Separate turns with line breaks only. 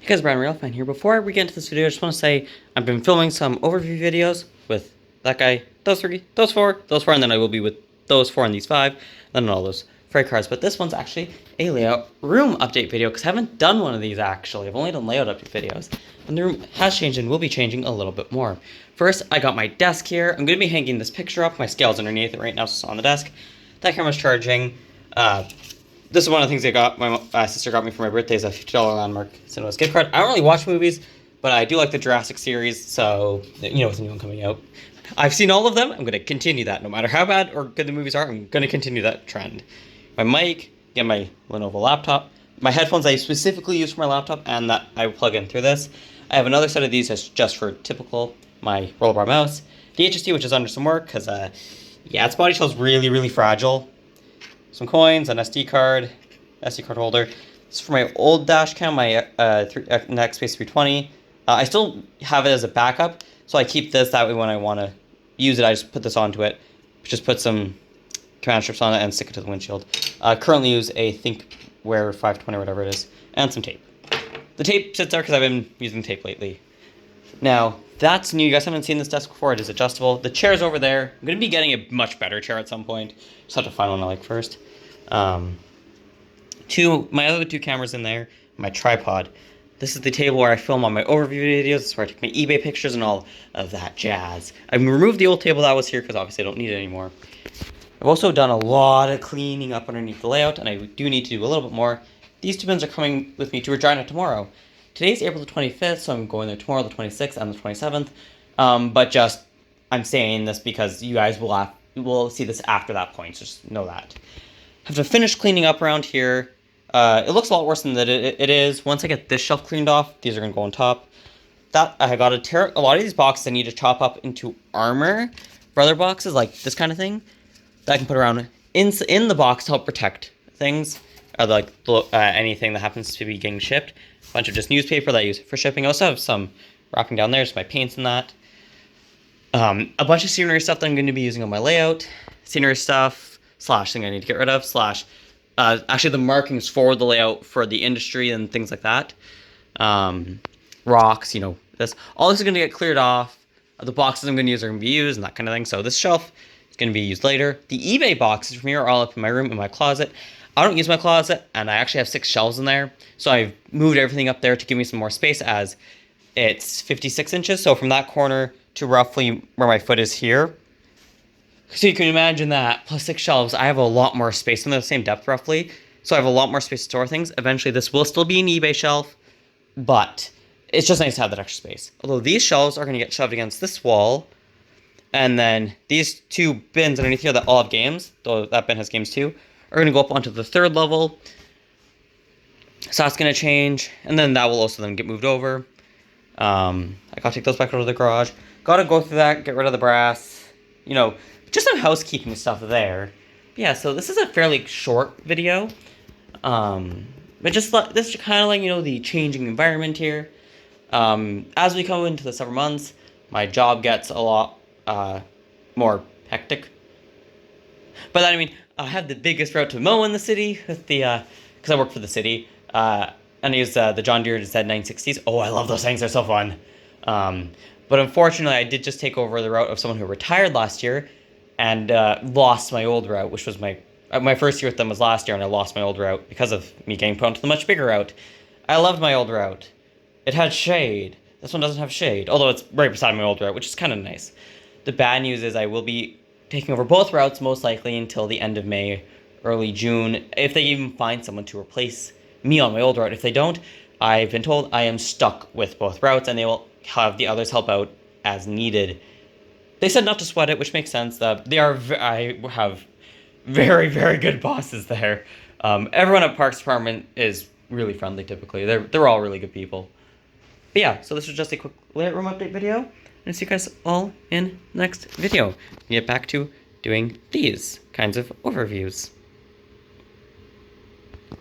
Hey guys, Brian Railfan here. Before we get into this video, I just want to say I've been filming some overview videos with that guy, those three, those four, and then I will be with those four and these five, and then all those freight cars. But this one's actually a layout room update video because I haven't done one of these actually. I've only done layout update videos, and the room has changed and will be changing a little bit more. First, I got my desk here. I'm going to be hanging this picture up. My scale's underneath it right now, so it's on the desk. That camera's charging. This is one of the things I got. My sister got me for my birthday is a $50 Landmark Cinemas gift card. I don't really watch movies, but I do like the Jurassic series, so, you know, with the new one coming out. I've seen all of them. I'm going to continue that. No matter how bad or good the movies are, I'm going to continue that trend. My mic, again, my Lenovo laptop. My headphones I specifically use for my laptop, and that I plug in through this. I have another set of these that's just for typical, my roll bar mouse. The HSD, which is under some work, because, yeah, its body shell's really, really fragile. Some coins, an SD card holder. This is for my old dash cam, my Nextbase 320. I still have it as a backup, so I keep this. That way when I want to use it, I just put this onto it. Just put some command strips on it and stick it to the windshield. Currently use a ThinkWear 520, whatever it is, and some tape. The tape sits there because I've been using tape lately. Now, that's new. You guys haven't seen this desk before. It is adjustable. The chair's over there. I'm going to be getting a much better chair at some point. Just have to find one I like first. My other two cameras in there. My tripod. This is the table where I film all my overview videos. This is where I take my eBay pictures and all of that jazz. I've removed the old table that was here because obviously I don't need it anymore. I've also done a lot of cleaning up underneath the layout, and I do need to do a little bit more. These two bins are coming with me to Regina tomorrow. Today's April the 25th, so I'm going there tomorrow, the 26th, and the 27th. But I'm saying this because you guys will see this after that point, so just know that. I have to finish cleaning up around here. It looks a lot worse than it is. Once I get this shelf cleaned off, these are going to go on top. I got to tear a lot of these boxes. I need to chop up into armor for other boxes, like this kind of thing, that I can put around in the box to help protect things, like anything that happens to be getting shipped. A bunch of just newspaper that I use for shipping. I also have some wrapping down there, so my paints and that. A bunch of scenery stuff that I'm going to be using on my layout. Scenery stuff, / thing I need to get rid of, / actually the markings for the layout for the industry and things like that. Rocks, you know, this. All this is going to get cleared off. The boxes I'm going to use are going to be used and that kind of thing. So this shelf is going to be used later. The eBay boxes from here are all up in my room, in my closet. I don't use my closet, and I actually have 6 shelves in there. So I've moved everything up there to give me some more space, as it's 56 inches. So from that corner to roughly where my foot is here. So you can imagine that, plus 6 shelves, I have a lot more space, and they're the same depth roughly. So I have a lot more space to store things. Eventually this will still be an eBay shelf, but it's just nice to have that extra space. Although these shelves are going to get shoved against this wall, and then these 2 bins underneath here that all have games, though that bin has games too, are going to go up onto the 3rd level. So that's going to change, and then that will also then get moved over. I got to take those back out of the garage. Got to go through that, get rid of the brass, you know, just some housekeeping stuff there. But yeah, so this is a fairly short video. But just this is kind of like, you know, the changing environment here. As we come into the summer months, my job gets a lot more hectic. But then, I mean, I have the biggest route to mow in the city with the, because I work for the city, and I use the John Deere Z960s. Oh, I love those things, they're so fun. But unfortunately, I did just take over the route of someone who retired last year, and lost my old route, which was my first year with them was last year, and I lost my old route because of me getting put onto the much bigger route. I loved my old route. It had shade. This one doesn't have shade, although it's right beside my old route, which is kind of nice. The bad news is I will be taking over both routes most likely until the end of May, early June, if they even find someone to replace me on my old route. If they don't, I've been told I am stuck with both routes, and they will have the others help out as needed. They said not to sweat it, which makes sense. I have very, very good bosses there. Everyone at Parks Department is really friendly typically. They're all really good people. But yeah, so this was just a quick layout room update video. And see you guys all in the next video. Get back to doing these kinds of overviews.